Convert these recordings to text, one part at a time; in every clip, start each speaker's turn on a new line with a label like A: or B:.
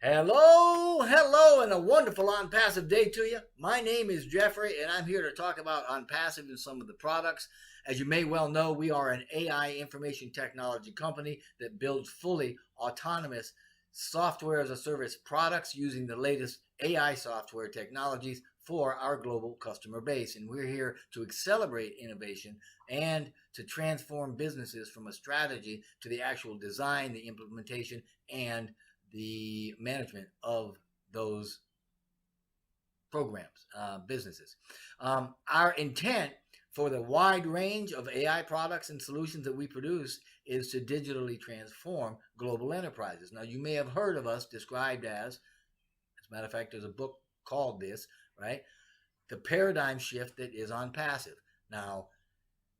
A: Hello, and a wonderful OnPassive day to you. My name is Jeffrey, and I'm here to talk about OnPassive and some of the products. As you may well know, we are an AI information technology company that builds fully autonomous software as a service products using the latest AI software technologies for our global customer base. And we're here to accelerate innovation and to transform businesses from a strategy to the actual design, the implementation, and the management of those programs, businesses. Our intent for the wide range of AI products and solutions that we produce is to digitally transform global enterprises. Now, you may have heard of us described as a matter of fact, there's a book called this, right? The paradigm shift that is OnPassive. Now,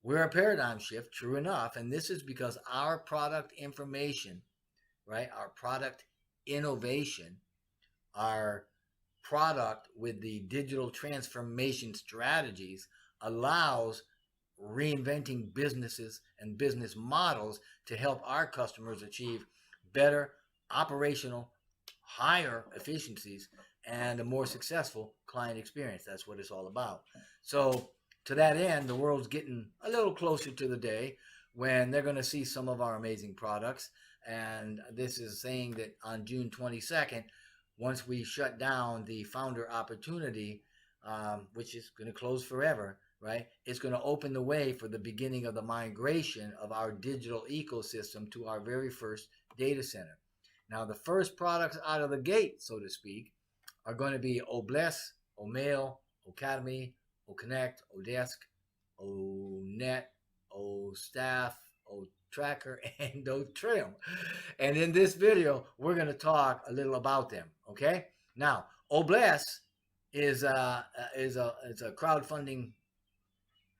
A: we're a paradigm shift, true enough, and this is because our product information, right? Our product innovation, our product with the digital transformation strategies allows reinventing businesses and business models to help our customers achieve better operational, higher efficiencies, and a more successful client experience. That's what it's all about. So to that end, the world's getting a little closer to the day when they're going to see some of our amazing products. And this is saying that on June 22nd, once we shut down the founder opportunity, which is going to close forever, right? It's going to open the way for the beginning of the migration of our digital ecosystem to our very first data center. Now, the first products out of the gate, so to speak, are going to be O-Bless, O-Mail, O-Cademy, O-Connect, O-Desk, O-Net, O-Staff, O-Tracker, and O-Trim. And in this video, we're going to talk a little about them, okay? Now, O-Bless is a crowdfunding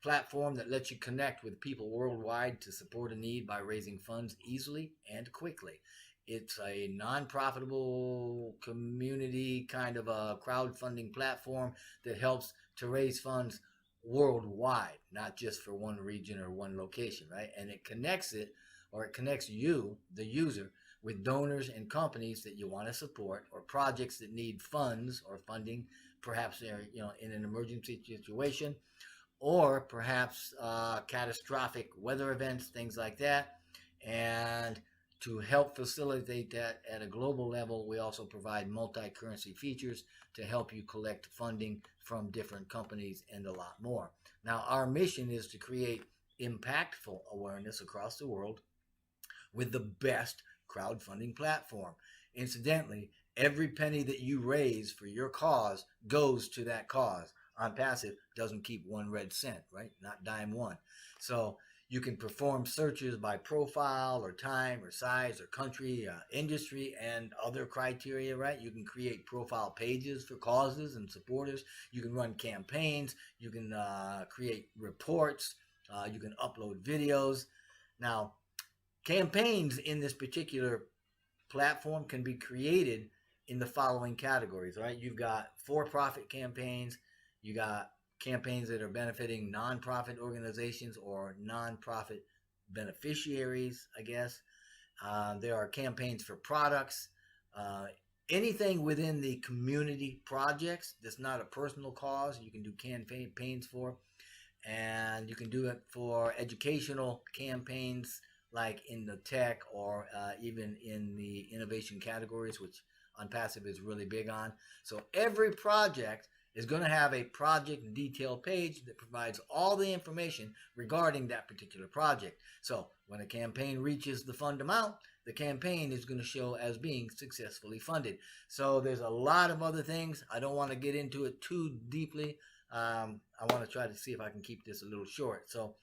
A: platform that lets you connect with people worldwide to support a need by raising funds easily and quickly. It's a non-profitable community kind of a crowdfunding platform that helps to raise funds worldwide, not just for one region or one location, right? And it connects you, the user, with donors and companies that you want to support, or projects that need funds or funding, perhaps they're in an emergency situation, or perhaps catastrophic weather events, things like that. And to help facilitate that at a global level, we also provide multi-currency features to help you collect funding from different companies and a lot more. Now, our mission is to create impactful awareness across the world with the best crowdfunding platform. Incidentally, every penny that you raise for your cause goes to that cause. OnPassive doesn't keep one red cent, right? Not dime one. So you can perform searches by profile or time or size or country, industry, and other criteria, right? You can create profile pages for causes and supporters. You can run campaigns. You can create reports. You can upload videos. Now, campaigns in this particular platform can be created in the following categories, right? You've got for-profit campaigns. You got campaigns that are benefiting nonprofit organizations or nonprofit beneficiaries, I guess. There are campaigns for products. Anything within the community projects that's not a personal cause, you can do campaigns for. And you can do it for educational campaigns, like in the tech or even in the innovation categories, which OnPassive is really big on. So every project is going to have a project detail page that provides all the information regarding that particular project. So when a campaign reaches the fund amount, the campaign is going to show as being successfully funded. So there's a lot of other things. I don't want to get into it too deeply. I want to try to see if I can keep this a little short. So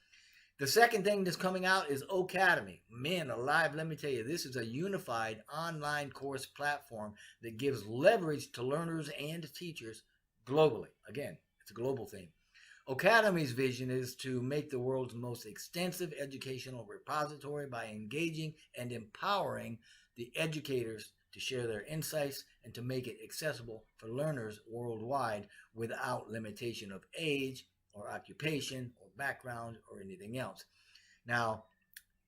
A: the second thing that's coming out is O-Cademy. Man alive, let me tell you, this is a unified online course platform that gives leverage to learners and teachers globally. Again, it's a global thing. O-Cademy's vision is to make the world's most extensive educational repository by engaging and empowering the educators to share their insights and to make it accessible for learners worldwide without limitation of age or occupation or background or anything else. Now,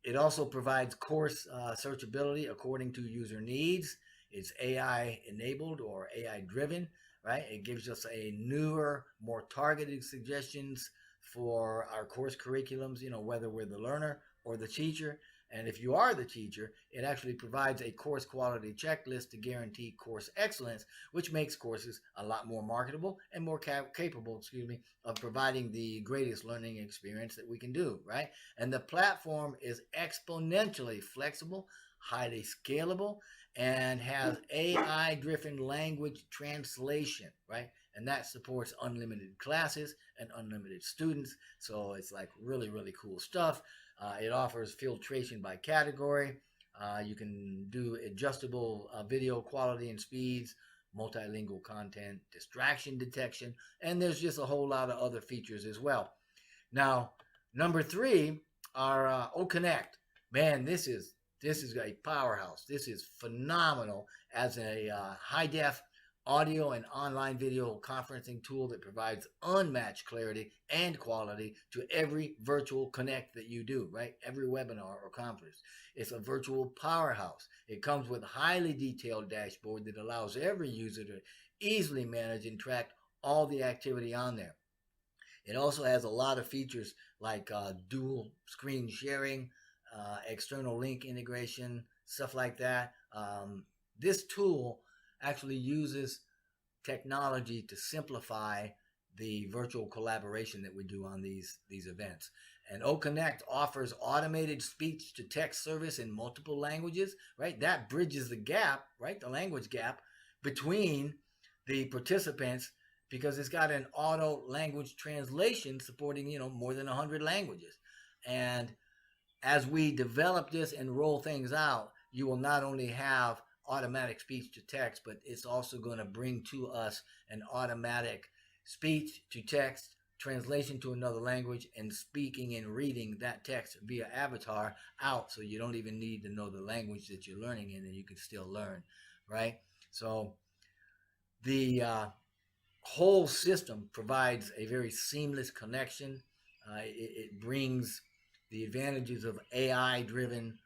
A: it also provides course searchability according to user needs. It's AI enabled or AI driven, right? It gives us a newer, more targeted suggestions for our course curriculums, whether we're the learner or the teacher. And if you are the teacher, it actually provides a course quality checklist to guarantee course excellence, which makes courses a lot more marketable and more capable, of providing the greatest learning experience that we can do, right? And the platform is exponentially flexible, highly scalable, and has AI-driven language translation, right? And that supports unlimited classes and unlimited students. So it's like really, really cool stuff. It offers filtration by category. You can do adjustable video quality and speeds, multilingual content, distraction detection, and there's just a whole lot of other features as well. Now, number 3, our O-Connect. Man, this is a powerhouse. This is phenomenal as a high def audio and online video conferencing tool that provides unmatched clarity and quality to every virtual connect that you do, right? Every webinar or conference. It's a virtual powerhouse. It comes with a highly detailed dashboard that allows every user to easily manage and track all the activity on there. It also has a lot of features like dual screen sharing, external link integration, stuff like that. This tool actually uses technology to simplify the virtual collaboration that we do on these events. And O-Connect offers automated speech to text service in multiple languages, right? That bridges the gap, right? The language gap between the participants, because it's got an auto language translation supporting, more than 100 languages. And as we develop this and roll things out, you will not only have automatic speech to text, but it's also going to bring to us an automatic speech to text translation to another language and speaking and reading that text via avatar out, so you don't even need to know the language that you're learning in, and you can still learn, right? So the whole system provides a very seamless connection. It brings the advantages of AI-driven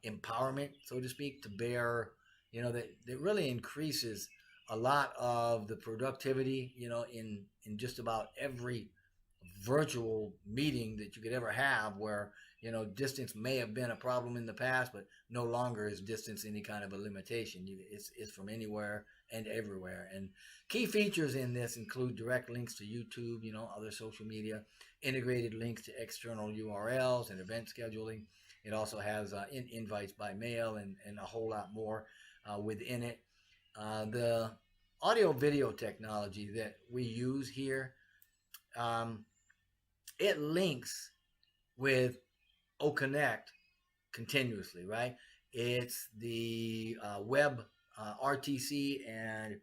A: empowerment, so to speak, to bear. That really increases a lot of the productivity, in just about every virtual meeting that you could ever have, where distance may have been a problem in the past, but no longer is distance any kind of a limitation. It's from anywhere and everywhere. And key features in this include direct links to YouTube, other social media, integrated links to external URLs and event scheduling. It also has invites by mail and a whole lot more within it. The audio video technology that we use here, it links with O-Connect continuously, right? It's the web RTC and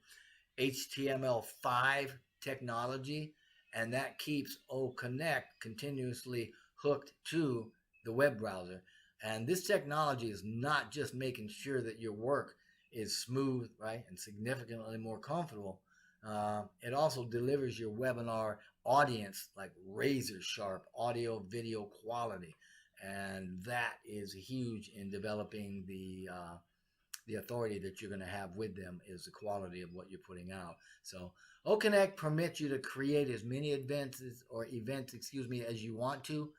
A: HTML5 technology, and that keeps O-Connect continuously hooked to the web browser. And this technology is not just making sure that your work is smooth, right, and significantly more comfortable. It also delivers your webinar audience like razor sharp audio video quality, and that is huge in developing the authority that you're going to have with them, is the quality of what you're putting out. So O-Connect permits you to create as many events as you want to.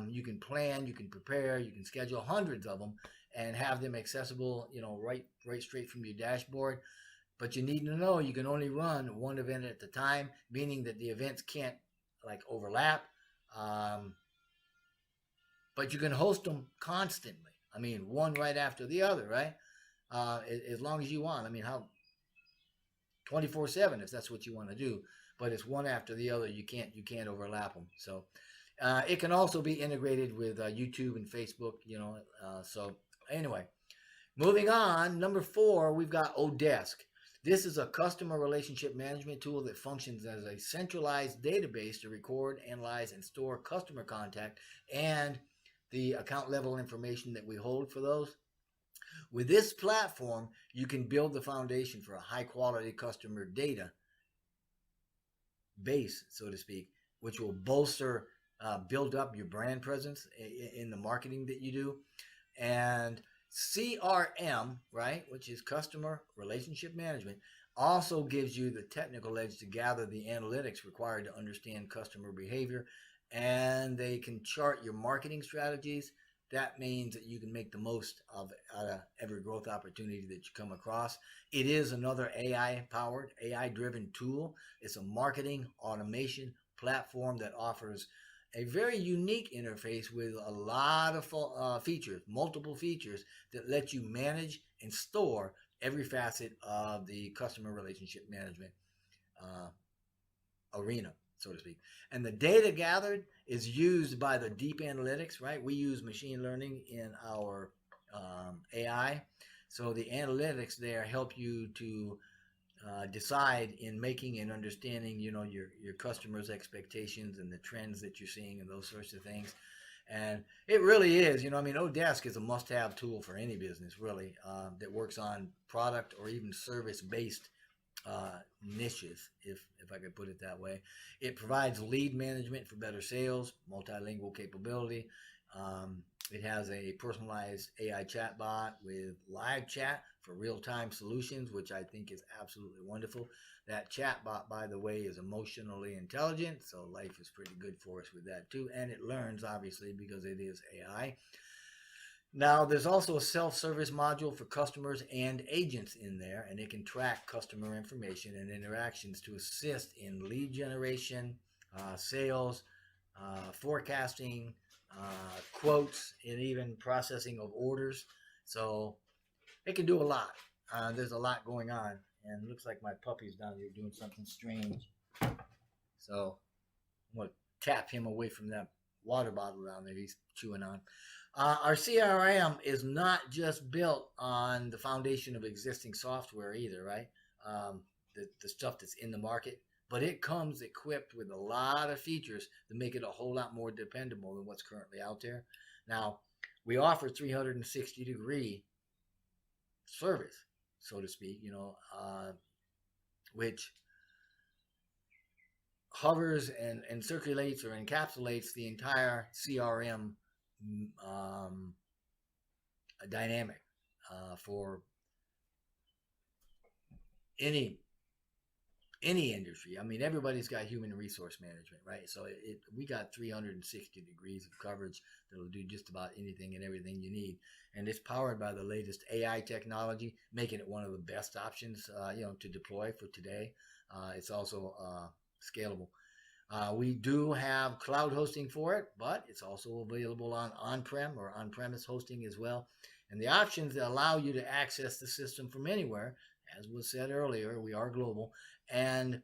A: You can plan, you can prepare, you can schedule hundreds of them and have them accessible, right straight from your dashboard. But you need to know you can only run one event at a time, meaning that the events can't overlap. But you can host them constantly. One right after the other, right? As long as you want. How 24/7 if that's what you want to do. But it's one after the other. You can't overlap them. So it can also be integrated with YouTube and Facebook. So anyway, moving on. Number 4, we've got O-Desk. This is a customer relationship management tool that functions as a centralized database to record, analyze, and store customer contact and the account level information that we hold for those. With this platform, you can build the foundation for a high-quality customer data base, so to speak, which will build up your brand presence in the marketing that you do. And CRM, right, which is customer relationship management, also gives you the technical edge to gather the analytics required to understand customer behavior, and they can chart your marketing strategies. That means that you can make the most of out of every growth opportunity that you come across. It is another AI powered, AI driven tool. It's a marketing automation platform that offers a very unique interface with a lot of features, multiple features that let you manage and store every facet of the customer relationship management uh, arena, so to speak. And the data gathered is used by the deep analytics, right? We use machine learning in our AI. So the analytics there help you to decide in making and understanding, your customers' expectations and the trends that you're seeing and those sorts of things. And it really is, Odesk is a must-have tool for any business, really, that works on product or even service-based niches, if I could put it that way. It provides lead management for better sales, multilingual capability. It has a personalized AI chatbot with live chat for real-time solutions, which I think is absolutely wonderful. That chatbot, by the way, is emotionally intelligent, so life is pretty good for us with that too. And it learns, obviously, because it is AI. Now, there's also a self-service module for customers and agents in there, and it can track customer information and interactions to assist in lead generation, sales, forecasting, quotes, and even processing of orders. So it can do a lot. There's a lot going on, and it looks like my puppy's down here doing something strange. So I'm going to tap him away from that water bottle down there he's chewing on. Our CRM is not just built on the foundation of existing software either, right? The stuff that's in the market, but it comes equipped with a lot of features that make it a whole lot more dependable than what's currently out there. Now, we offer 360-degree service, so to speak, which hovers and circulates or encapsulates the entire CRM dynamic for any industry. I mean, everybody's got human resource management, right? So we got 360 degrees of coverage that'll do just about anything and everything you need, and it's powered by the latest AI technology, making it one of the best options, to deploy for today. It's also scalable. We do have cloud hosting for it, but it's also available on on-prem or on-premise hosting as well. And the options that allow you to access the system from anywhere, as was said earlier, we are global, and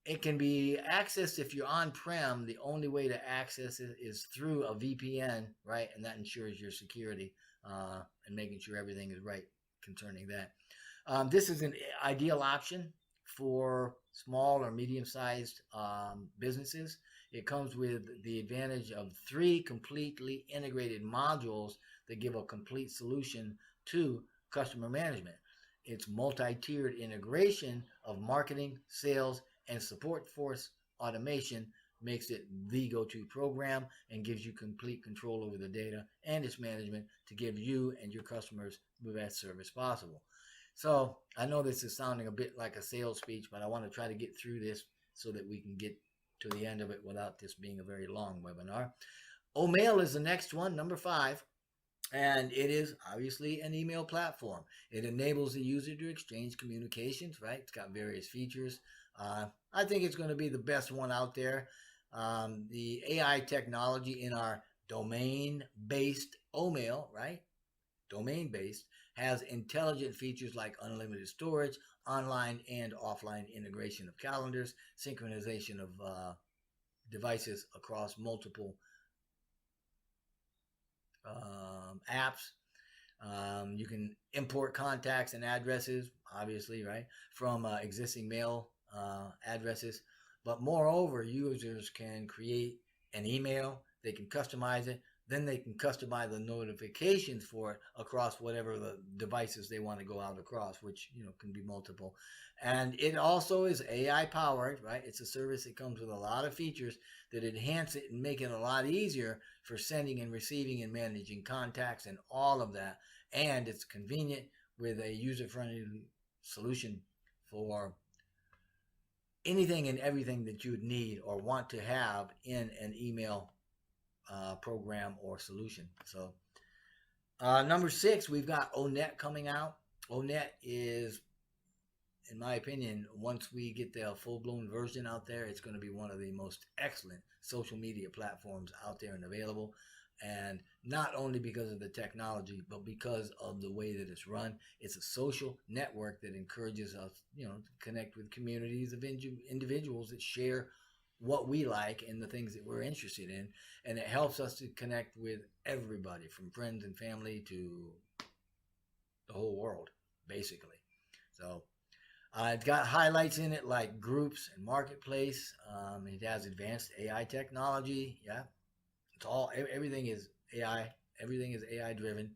A: it can be accessed if you're on-prem. The only way to access it is through a VPN, right? And that ensures your security and making sure everything is right concerning that. This is an ideal option for small or medium-sized businesses. It comes with the advantage of 3 completely integrated modules that give a complete solution to customer management. Its multi-tiered integration of marketing, sales, and support force automation makes it the go-to program and gives you complete control over the data and its management to give you and your customers the best service possible. So I know this is sounding a bit like a sales speech, but I want to try to get through this so that we can get to the end of it without this being a very long webinar. O-Mail is the next one, number 5. And it is obviously an email platform. It enables the user to exchange communications, right? It's got various features. I think it's going to be the best one out there. The AI technology in our domain-based O-Mail, right? Domain-based, has intelligent features like unlimited storage, online and offline integration of calendars, synchronization of devices across multiple apps. You can import contacts and addresses, obviously, right, from existing mail addresses. But moreover, users can create an email, they can customize it, then they can customize the notifications for it across whatever the devices they want to go out across, which can be multiple. And it also is AI powered, right? It's a service that comes with a lot of features that enhance it and make it a lot easier for sending and receiving and managing contacts and all of that. and it's convenient with a user-friendly solution for anything and everything that you would need or want to have in an email program or solution. So number 6, we've got O-Net coming out. O-Net is, in my opinion, once we get the full-blown version out there, it's going to be one of the most excellent social media platforms out there and available. And not only because of the technology, but because of the way that it's run. It's a social network that encourages us, to connect with communities of individuals that share what we like and the things that we're interested in. And it helps us to connect with everybody, from friends and family to the whole world, basically. So it's got highlights in it like groups and marketplace. It has advanced AI technology. Yeah, everything is AI. Everything is AI driven.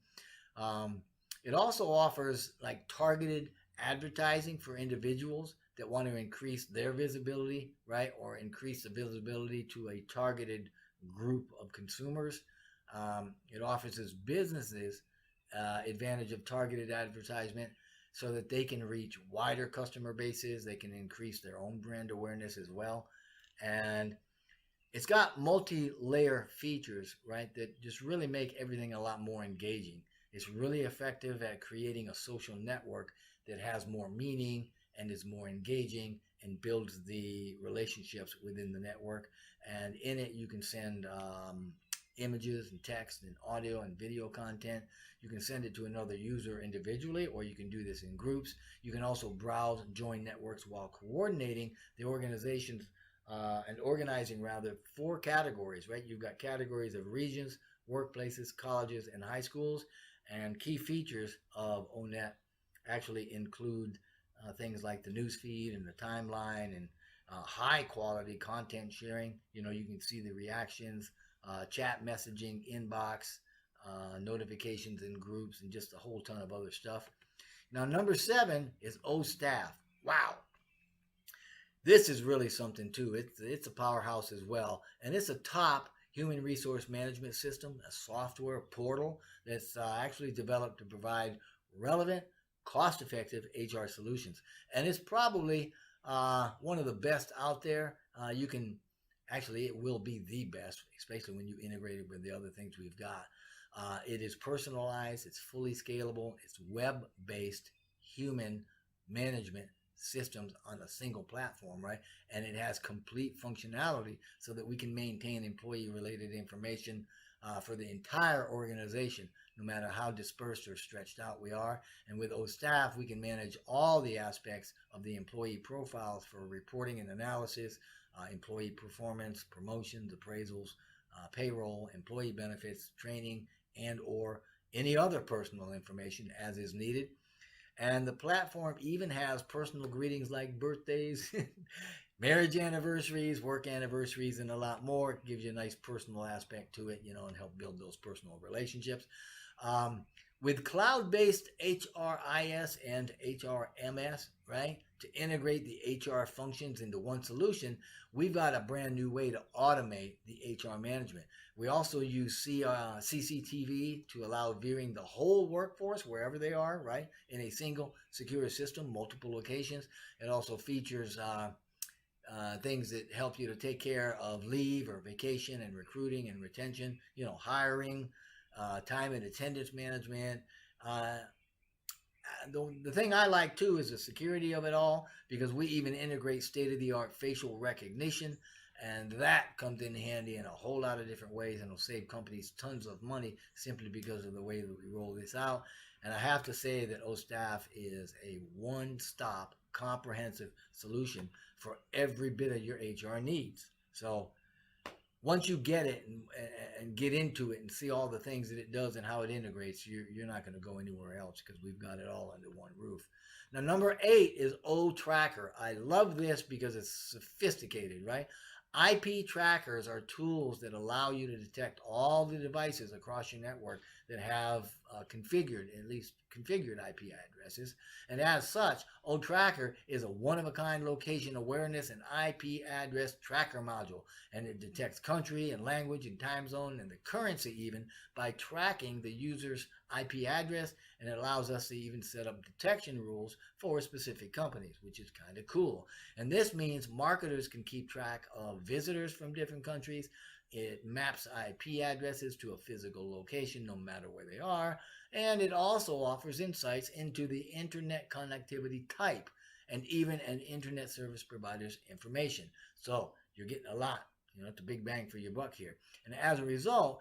A: It also offers like targeted advertising for individuals that want to increase their visibility, right, or increase the visibility to a targeted group of consumers. It offers its businesses advantage of targeted advertisement so that they can reach wider customer bases. They can increase their own brand awareness as well. And it's got multi-layer features, right, that just really make everything a lot more engaging. It's really effective at creating a social network that has more meaning and is more engaging and builds the relationships within the network. And in it, you can send images and text and audio and video content. You can send it to another user individually, or you can do this in groups. You can also browse and join networks while coordinating the organizations and organizing rather 4 categories, right? You've got categories of regions, workplaces, colleges, and high schools. And key features of O-Net actually include things like the newsfeed and the timeline and high quality content sharing. You can see the reactions, chat messaging, inbox, notifications in groups, and just a whole ton of other stuff. Now, number 7 is O-Staff. Wow. This is really something too. It's a powerhouse as well. And it's a top human resource management system, a software portal that's actually developed to provide relevant, cost-effective HR solutions. And it's probably one of the best out there. It will be the best, especially when you integrate it with the other things we've got. It is personalized, it's fully scalable, it's web-based human management systems on a single platform, right? And it has complete functionality so that we can maintain employee-related information for the entire organization, no matter how dispersed or stretched out we are. And with O-Staff, we can manage all the aspects of the employee profiles for reporting and analysis, employee performance, promotions, appraisals, payroll, employee benefits, training, and or any other personal information as is needed. And the platform even has personal greetings like birthdays, marriage anniversaries, work anniversaries, and a lot more. It gives you a nice personal aspect to it, and help build those personal relationships. With cloud-based HRIS and HRMS, right, to integrate the HR functions into one solution, we've got a brand new way to automate the HR management. We also use CCTV to allow viewing the whole workforce wherever they are, right, in a single secure system, multiple locations. It also features things that help you to take care of leave or vacation and recruiting and retention, hiring, time and attendance management. The thing I like too is the security of it all, because we even integrate state-of-the-art facial recognition, and that comes in handy in a whole lot of different ways, and will save companies tons of money simply because of the way that we roll this out. And I have to say that O-Staff is a one-stop comprehensive solution for every bit of your HR needs. So once you get it and get into it and see all the things that it does and how it integrates, you're not going to go anywhere else, because we've got it all under one roof. Now, number 8 is O-Tracker. I love this because it's sophisticated, right? IP trackers are tools that allow you to detect all the devices across your network that have configured IP addresses. And as such, O-Tracker is a one-of-a-kind location awareness and IP address tracker module. And it detects country and language and time zone and the currency even by tracking the user's IP address, and it allows us to even set up detection rules for specific companies, which is kind of cool. And this means marketers can keep track of visitors from different countries. It maps IP addresses to a physical location no matter where they are. And it also offers insights into the internet connectivity type and even an internet service provider's information. So you're getting a lot. It's a big bang for your buck here. And as a result,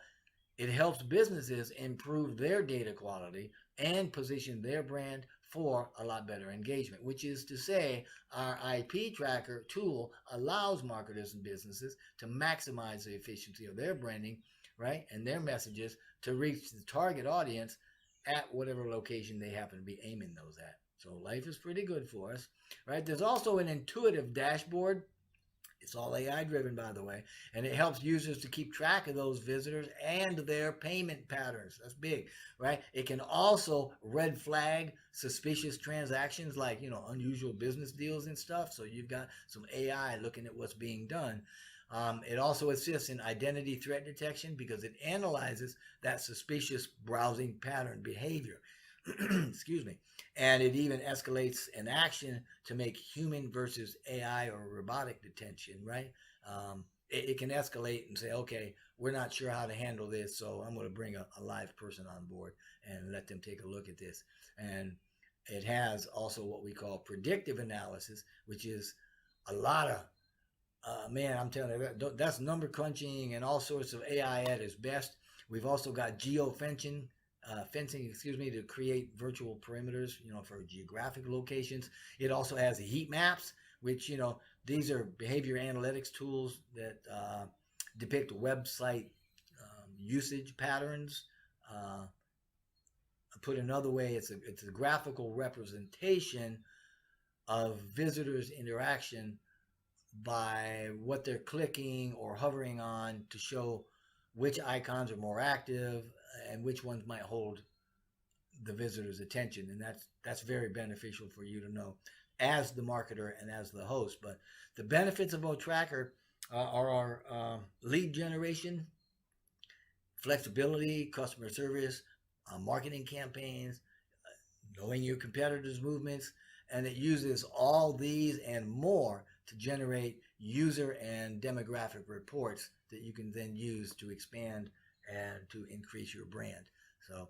A: it helps businesses improve their data quality and position their brand for a lot better engagement, which is to say, our IP tracker tool allows marketers and businesses to maximize the efficiency of their branding, right, and their messages to reach the target audience at whatever location they happen to be aiming those at. So life is pretty good for us, right? There's also an intuitive dashboard. It's all AI driven, by the way, and it helps users to keep track of those visitors and their payment patterns. That's big, right? It can also red flag suspicious transactions like, unusual business deals and stuff. So you've got some AI looking at what's being done. It also assists in identity threat detection because it analyzes that suspicious browsing pattern behavior. Excuse me. And it even escalates an action to make human versus AI or robotic detection, right? It can escalate and say, okay, we're not sure how to handle this, so I'm going to bring a live person on board and let them take a look at this. And it has also what we call predictive analysis, which is a lot of, man, I'm telling you, that's number crunching and all sorts of AI at its best. We've also got geofencing. Fencing, to create virtual perimeters, for geographic locations. It also has heat maps, which, these are behavior analytics tools that depict website usage patterns. Put another way, it's a graphical representation of visitors' interaction by what they're clicking or hovering on to show which icons are more active and which ones might hold the visitor's attention. And that's very beneficial for you to know as the marketer and as the host. But the benefits of O-Tracker are our lead generation, flexibility, customer service, marketing campaigns, knowing your competitors' movements, and it uses all these and more to generate user and demographic reports that you can then use to expand and to increase your brand. So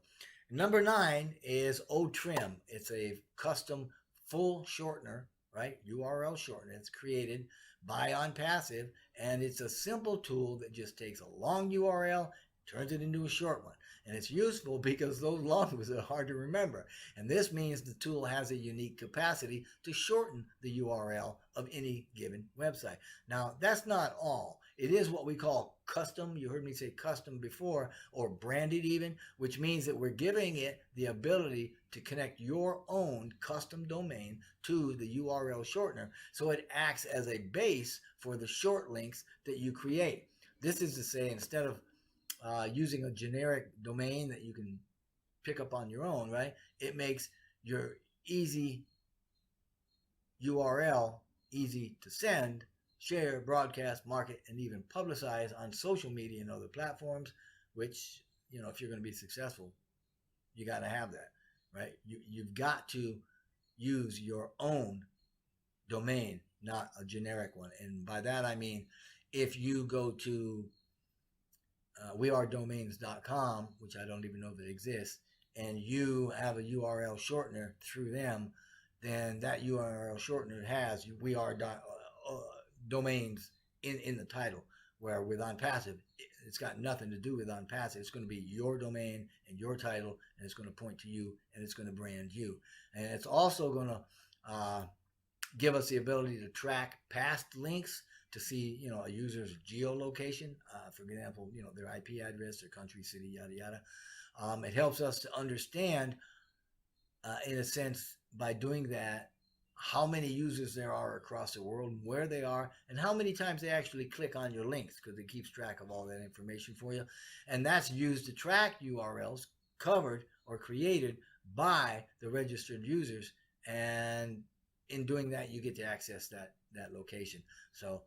A: number 9 is O-Trim. It's a custom full shortener, right? URL shortener. It's created by OnPassive, and it's a simple tool that just takes a long URL, turns it into a short one. And it's useful because those long ones are hard to remember. And this means the tool has a unique capacity to shorten the URL of any given website. Now, that's not all. It is what we call custom. You heard me say custom before, or branded even, which means that we're giving it the ability to connect your own custom domain to the URL shortener, so it acts as a base for the short links that you create. This is to say, instead of using a generic domain that you can pick up on your own, right? It makes your easy URL easy to send, share, broadcast, market, and even publicize on social media and other platforms, which, if you're going to be successful, you got to have that, right? You've got to use your own domain, not a generic one. And by that, I mean, if you go to wearedomains.com, which I don't even know that exists, and you have a URL shortener through them, then that URL shortener has we are domains in the title, where with OnPassive, it's got nothing to do with OnPassive. It's going to be your domain and your title, and it's going to point to you, and it's going to brand you. And it's also going to give us the ability to track past links to see, a user's geolocation, for example, their IP address, their country, city, yada, yada. It helps us to understand, in a sense, by doing that, how many users there are across the world, where they are, and how many times they actually click on your links, because it keeps track of all that information for you. And that's used to track URLs covered or created by the registered users. And in doing that, you get to access that location. So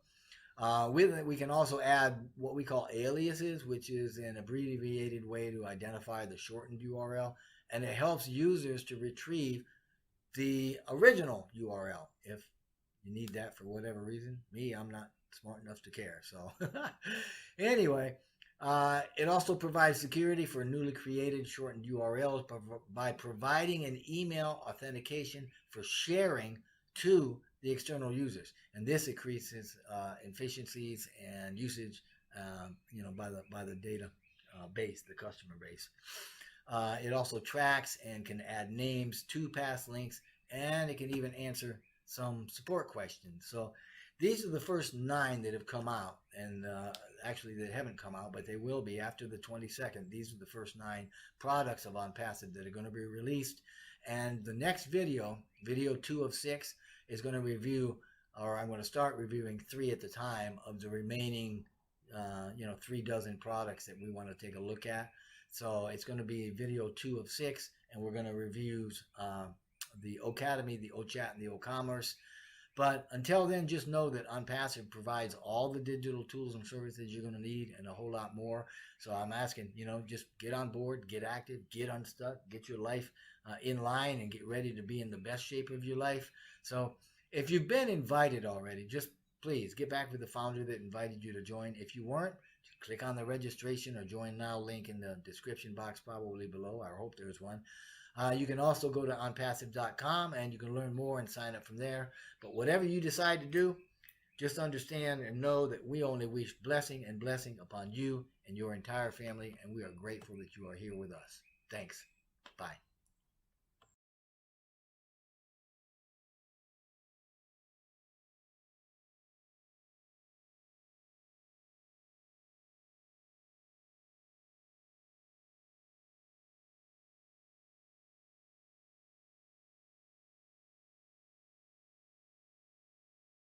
A: With it, we can also add what we call aliases, which is an abbreviated way to identify the shortened URL, and it helps users to retrieve the original URL if you need that for whatever reason. Me, I'm not smart enough to care. So anyway, it also provides security for newly created shortened URLs by providing an email authentication for sharing to the external users, and this increases efficiencies and usage, by the data base, the customer base. It also tracks and can add names to past links, and it can even answer some support questions. So these are the first 9 that have come out, and actually they haven't come out, but they will be after the 22nd. These are the first 9 products of OnPassive that are going to be released, and the next video 2 of 6, is going to review, or I'm going to start reviewing 3 at the time of the remaining 3 dozen products that we want to take a look at. So it's going to be video 2 of 6, and we're going to review the O-Cademy, the O-Chat, and the O-Commerce. But until then, just know that OnPassive provides all the digital tools and services you're going to need and a whole lot more. So I'm asking, just get on board, get active, get unstuck, get your life in line, and get ready to be in the best shape of your life. So if you've been invited already, just please get back with the founder that invited you to join. If you weren't, click on the registration or join now link in the description box probably below. I hope there's one. You can also go to onpassive.com and you can learn more and sign up from there. But whatever you decide to do, just understand and know that we only wish blessing and blessing upon you and your entire family, and we are grateful that you are here with us. Thanks. Bye.